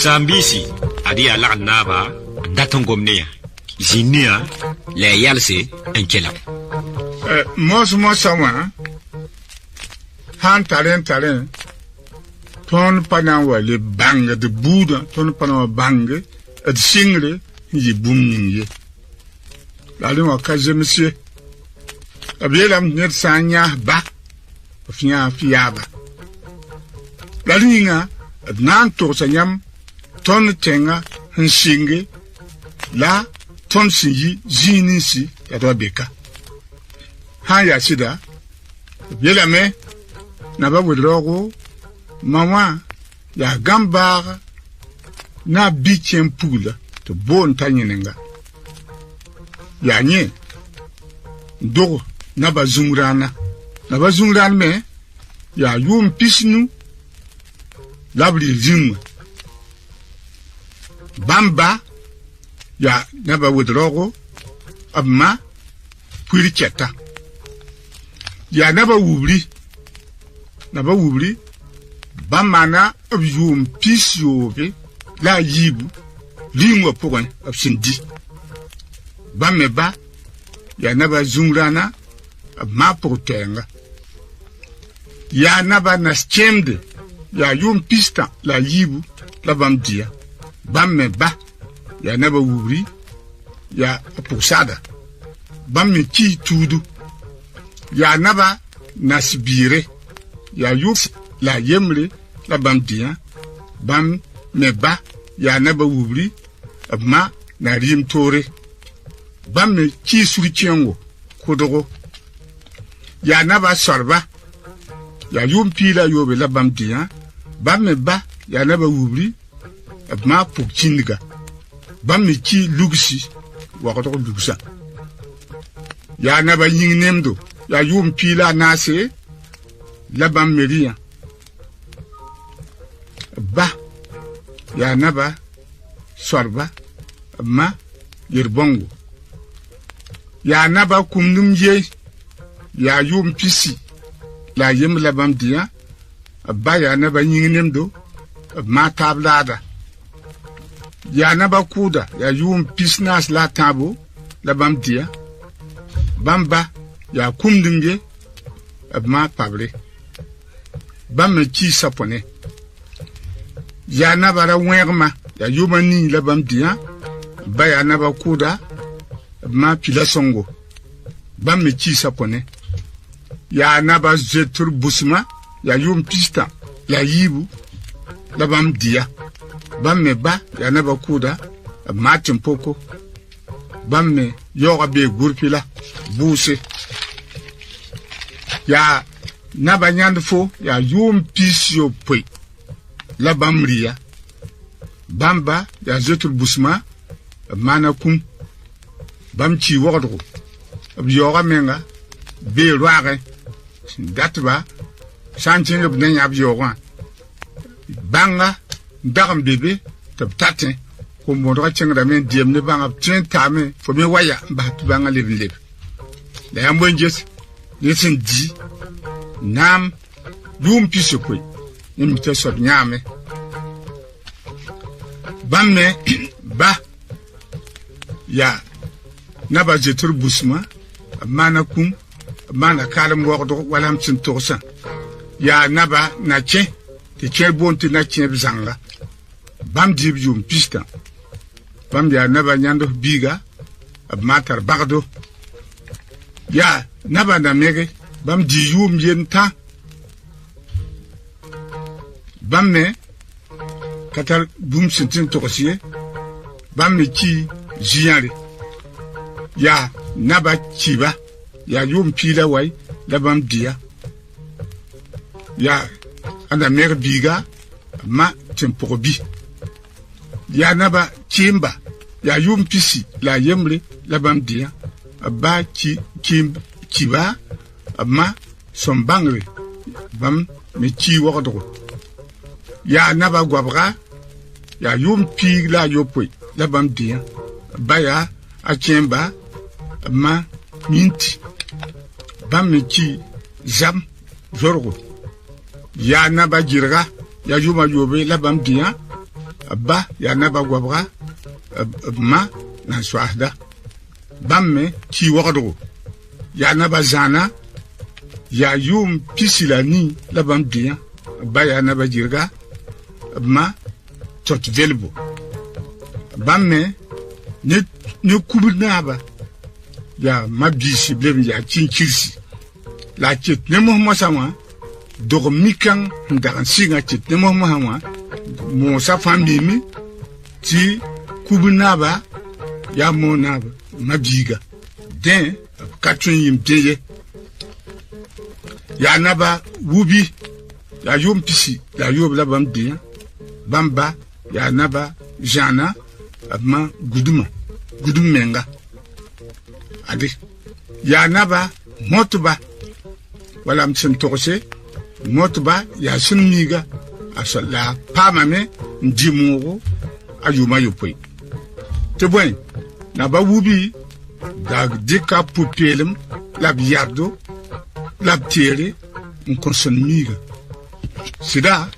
Sambisi, adi ala naba, daton gomnea. Zinia, le yalse, enkela. Mos sama, han talen, ton panawa le bang de Buddha, ton panawa bang, et single, yi booming ye. La loi kaze monsieur. Abiela net sanya ba, fia fiaba. La linga, nan to sanyam, ton tenga, un singe, la, ton singi, zinisi, ya beka. Ha ya sida, biela me, na ba wudrogo, mama, ya gambar, na bichen pula, to bon tanyinenga. Ya nye, do, na ba zungrana me, ya yum pisnu, labri zimwe. Bamba, ya naba wudrogo, abma, puricheta. Ya naba wubli, bamana abjum pisyobe, la yibu, lingwa pogan, absindi. Bameba, ya naba zungrana, abma portenga. Ya naba naschemde, ya yum pista, la yibu, la bamdia. Bameba, ya naba wubli, ya posada. Bamme ki tudu. Ya naba nasbire. Ya yuf la yemle la bamdia. Bam meba ya naba wubli. Abma na rim tore. Bamme ki surichengo kodogo. Ya naba sorba. Ya yum pila yobe la bamdia. Bamme ba ya naba wubli. Abma pokchindiga. Bamme ki lugsi. Wakoto lugsa. Ya naba ying nemdo. Ya yum pila nase. Labam meria. Ba. Ya naba. Sorba. Ma. Yerbongo. Ya naba kumnum ye. Ya yum pisi. La yem labam dia. Ba ya naba ying nemdo. Ma tablada. Ya naba kuda. Ya yum pisnas la tabo. Labam dia. Bamba, ya kumdumye, abma pable. Bamba ki sapone. Ya nabara wengma, ya yumani labam dia, ba ya naba kuda, abma pila songo. Bamba ki sapone. Ya naba zetur busma, ya yum pista, ya yibu, labam dia. Bamba ba, ya naba kuda, abma timpoko. Bamme yoga be gurpila buse ya naba nyandfo ya yum pisio pui la bamria bamba ya zetul busma mana kum bamchi wogdo yoga menga be roare datba sanchin ob nenya yoga banga dagam bebe tab tatin ko modra chengra men diem ne banga tin tame fo me waya ba tu banga leb da yambo njes yesin di nam dum piso ko nim te so nyame bamme ba ya naba jetur busma mana kum mana kalam wogdo walam tin tosa ya naba na che te cherbonti na che bizanga bam dib yum pista bam ya naba nyando biga ab matar bagdo ya naba na mege bam di yum yenta bam me katar bum sintin tokosiye bam me ki jiyare ya naba chiba ya yum pila wai da bam dia ya anda mege biga ma tempobi ya naba chimba ya yum pisi la yemle la bam dia ba chiba ma sombangre bam me chi wogdo ya naba gwabra ya yum pi la yopoi la bam dia ba ya a chimba ma minti bam me chi zam zorgo ya naba jirga ya yuma yobe la bam dia ba ya naba gwabra ma na swahda bamme ki wagdo ya naba zana ya yum pisilani la bam bien ba ya naba jirga ma tot velbo bamme ne kubnaba ya mabisi blem ya chinkirsi la chit ne mo sama do mikan ndaran singa chit ne mo hawa mo sa famimi ti kubnaba ya mo naba mabiga den katun yim deye ya naba wubi ya yom pisi ya yob la bam bien bamba ya naba jana ma gudum menga ade ya naba motuba wala mtsim tokose motuba ya sunmiga asalla pamame ndimugo ayuma yopoi te boy na ba wubi da dika pupelem la biardo la tiere un consonmiga sida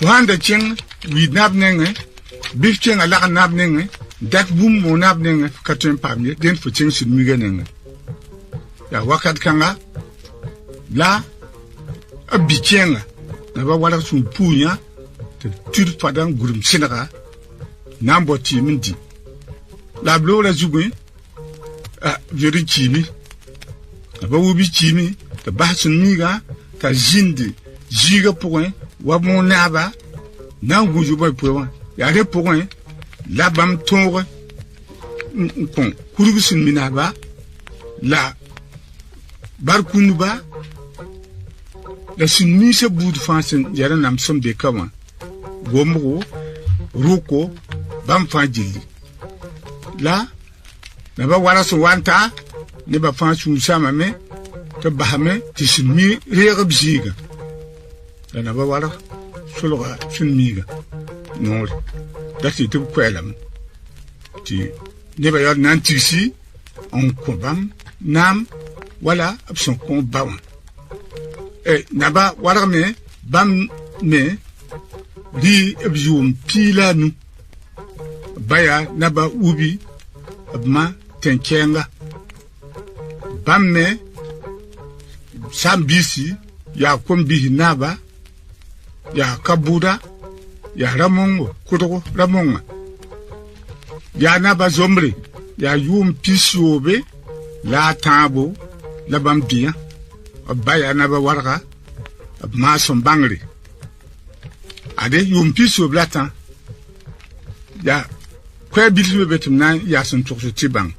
wanda chen wi nabnenge bifchen ala nabnenge dat bum mo nabnenge katun pamye den fu chen sunmiga nenge ya wakat kanga la abichenga na ba wala sun punya te tur fadan gurum sinaga nambo ti mindi la blo la zugwe veri chimi ba wubi chimi te ba sun miga ta jindi jiga point wa mon naba nan guju boy point ya de point la bam tongre pon kurugu sun minaba la barkunuba la sun mi se bout fansen yara nam som de kama gomro roko bam fajili la na ba wala so wanta ne ba fansu sama me to bahame ti sun mi rega bziga na ba wala sologa sun miga no dati to kwelam ti ne ba yor nantisi on ko bam nam wala abson ko bawan naba wala me bam me di abjum pilanu baya naba ubi abma tenkenga bam me sambisi ya kombi naba ya kabuda ya ramongo kudogo ramonga ya naba zombre ya yum pisiobe la tabo la bambia baya naba warga ma son bangri ade yum pisiobe la tan ya kwa bilwe betum na ya son tukso tibang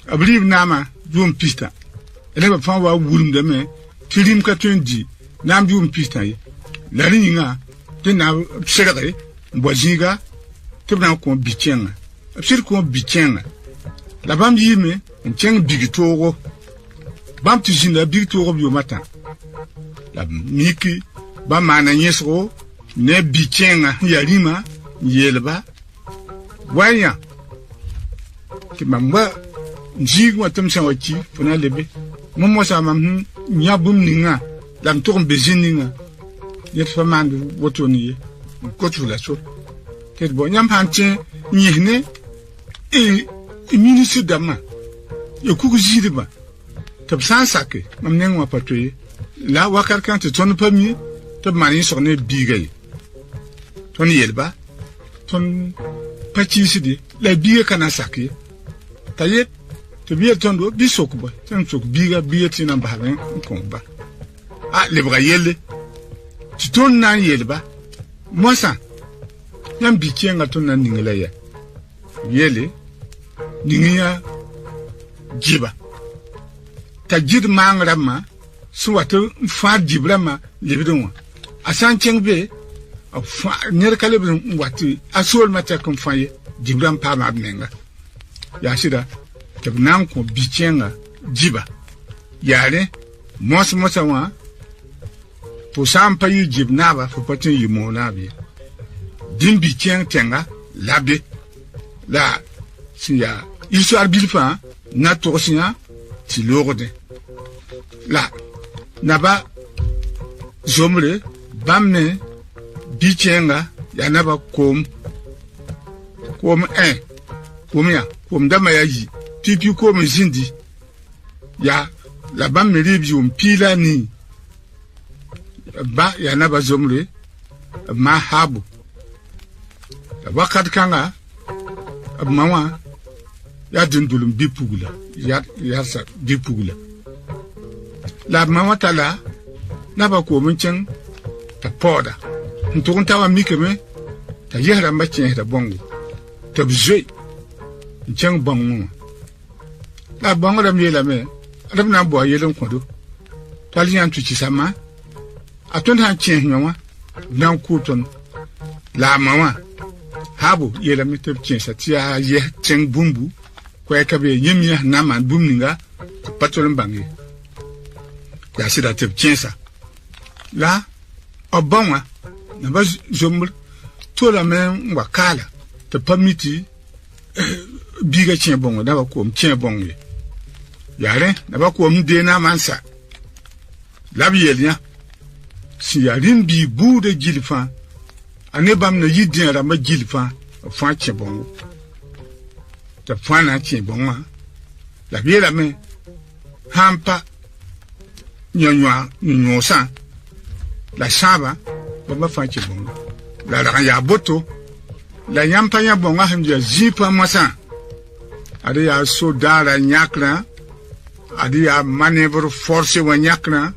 abrib nama yum pista ele ba fa wa wurum de me tirim ka tundi nam yum pista yi la ringa de na serere mbojiga tibna ko bichenga absir ko bichenga la bam yime ncheng bigitogo bam tijina bigitogo bio mata la miki ba mana nyesro ne bichenga ya rima yelba wanya ki mamba njigu watam sawachi funa lebe momo sama nyabum ninga lam tourne bezininga yet famandu wotoni kotu la so ket bo nyam hanche nyihne ministre dama yo kuku jidiba tab san sake mam nengwa patoye la wakar kan te ton pami tab mani sorne bigay ton yelba ton pachi sidi la biga kana sake tayet to biya tondo bisokba tan sok biga biya tina baharen komba lebra yelle ti ton nan yelba mosa nyam bikienga ton nan ningela ya yele ningiya jiba ta jid mangrama suwatu fa jibrama libidonwa asan chengbe fa nyer kalebin wati asol mata kon faye jibram pa ma menga ya sida tabnan ko bikienga jiba yare mosa wa po sampa yi jibnaba fo patin yi monabi din bikien tenga labe la siya histoire bilfa na torsinya ti lorde la naba zomre bamme bichenga ya naba kom kom dama ya yi pipi kom zindi ya la bam meribi pila ni ba ya naba zomre ma habu wakat kanga mawa ya dundulum bipugula ya sa bipugula la mawa tala naba ko munchen ta poda ntun tawa mikeme ta yehra mbachen da bongo ta bzoi nchen bongo la bongo da miela me adam na bo yelon kodo tali yan tuchi sama atun han chen nyawa nan kuton la mawa habu yela mi teb chen sa tia ye chen bumbu ko e kabe yemya na man bumninga patolon bangi ya sida teb chen sa la obama na ba zomur to la men wakala te permiti biga chen bongo na ba ko chen bongo yare na ba ko mde na mansa labi yelia si yarin bi bude jilfa ane bam na yidin ra ma jilfa fa chen bongo te fa na chen bongo la bi la men hampa nyonyo sa la saba ba fa chen bongo la ya boto la nyampa ya bonga hamja zipa masa ade ya sodara nyakra ade ya manevre force wa nyakra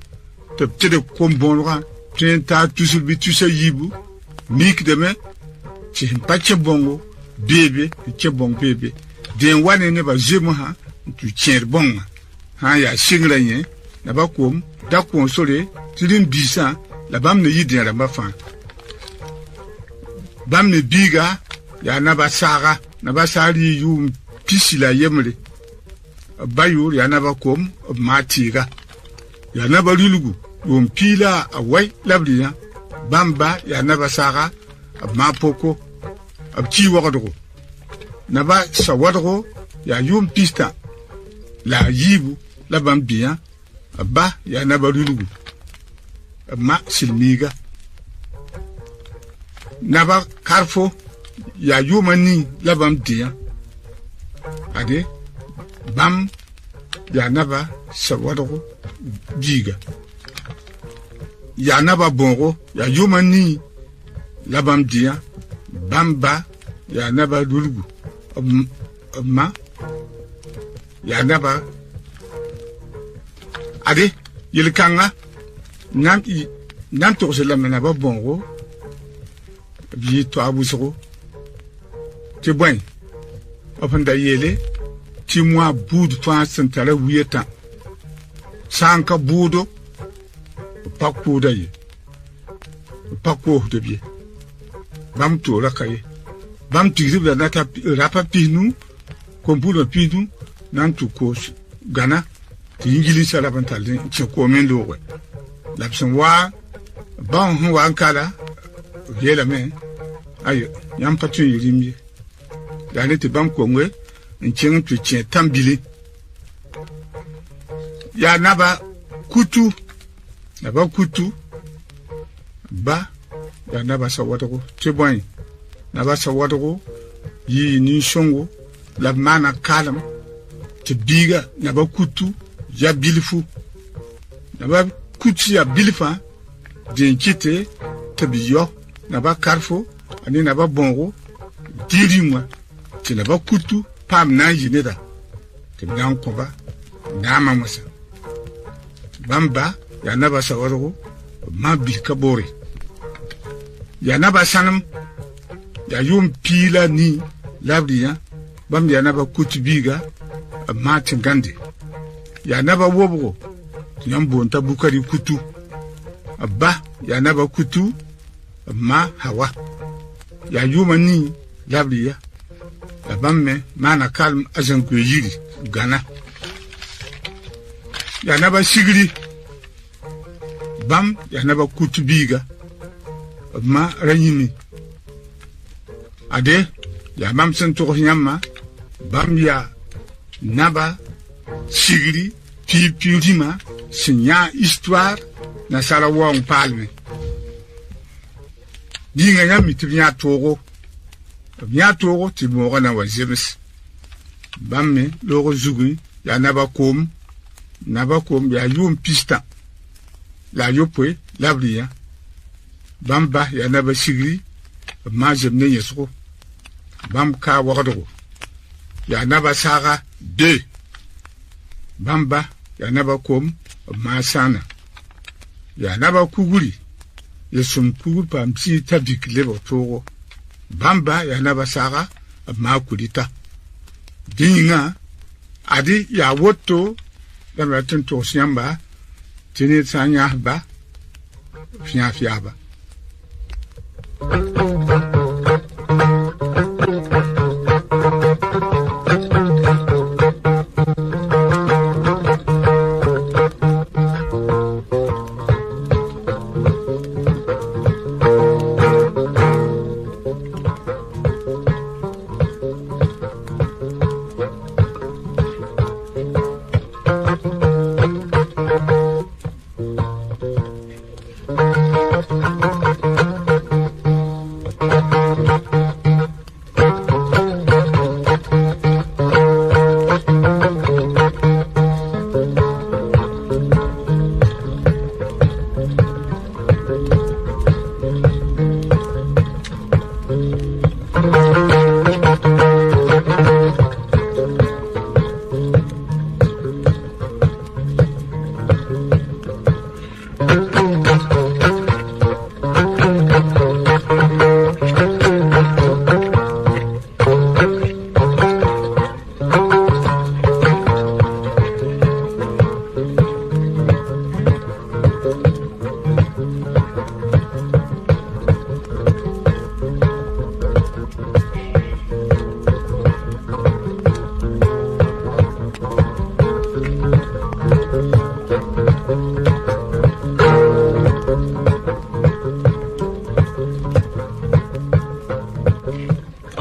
te tede kombonwa tenta tusul bi tusa yibu mik deme ci pache bongo bebe ci bongo bebe den wane ne ba zemu ha tu cher bonga ha ya singra yen na ba kom da kon sore tidin bisa la bam ne yidin ra ba fa bam ne biga ya naba saga naba sari yu pisila yemre bayur ya naba kom matiga ya naba lulugu yum pila awai labriya bamba ya naba saga mapoko abchi wagadro naba sawadro ya yum pista la yibu la bambia ba ya naba lulugu ma silmiga naba karfo ya yumani labam dia ade bam ya naba sawado biga ya naba bongo ya yumani labam dia bamba ya naba dulgu ma ya naba ade yilkanga nan to sela menaba bongo bi to abusoko ti boy opanda yele ti moi boud fa sentara wieta sanka budo pakku daye pakku de bi bam to la kay bam tigri da nata rapa pinu kompulo pinu nan tu ko gana ti ingilisa la bantalde ti ko men do we lapsen wa ban hu wa kala yela men ayo yam patu yirimi dane te bam kongwe nchen tu chen tambili ya naba kutu ba ya naba sawatoko te boy naba sawatoko yi ni shongo la mana kalam te biga naba kutu ya bilifu naba kutu ya bilifa den kite te biyo naba karfo ani naba bongo diri moi ti naba kutu pam na yineda te nan ko ba na mamasa bamba ya naba sawaro ma bil kabore ya naba sanam ya yum pila ni labdiya bam ya naba kutu biga ma tingande ya naba wobo yambo nta bukari kutu abba ya naba kutu ma hawa ya yuma ni labdiya la bamme mana kalm azan ko yiri gana ya naba sigri bam ya naba kutu biga ma ranyimi ade ya mam sen to nyama bam ya naba sigri pipirima sinya histoire na sala wong palme dinga ya mitnya togo nya togo ti mo na wa jemes bamme logo zugu ya naba kom ya yum pista la yopwe labria bamba ya naba sigri ma jemne yesko bam ka wagdo ya naba saga de bamba ya naba kom ma sana ya naba kuguri yesum kugur pam si tabik lebo togo bamba ya naba saga ma kulita dinga adi ya woto da matin to siamba tini sanya ba fia ba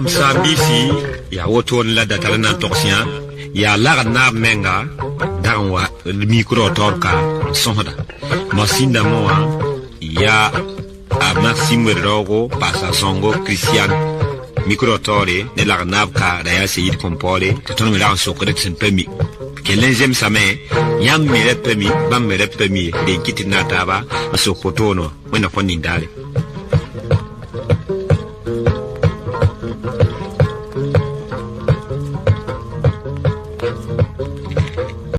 Sambisi ya woton la datalana toxian ya larna menga danwa micro torka sonda masinda moa ya a Maxime Rogo pasa songo Christian micro tore ne larna ka da ya seyid compore ton mi la sokret sen pemi kelenzem same yam mi repemi bam mi repemi de kitina taba sokotono wena fonni dale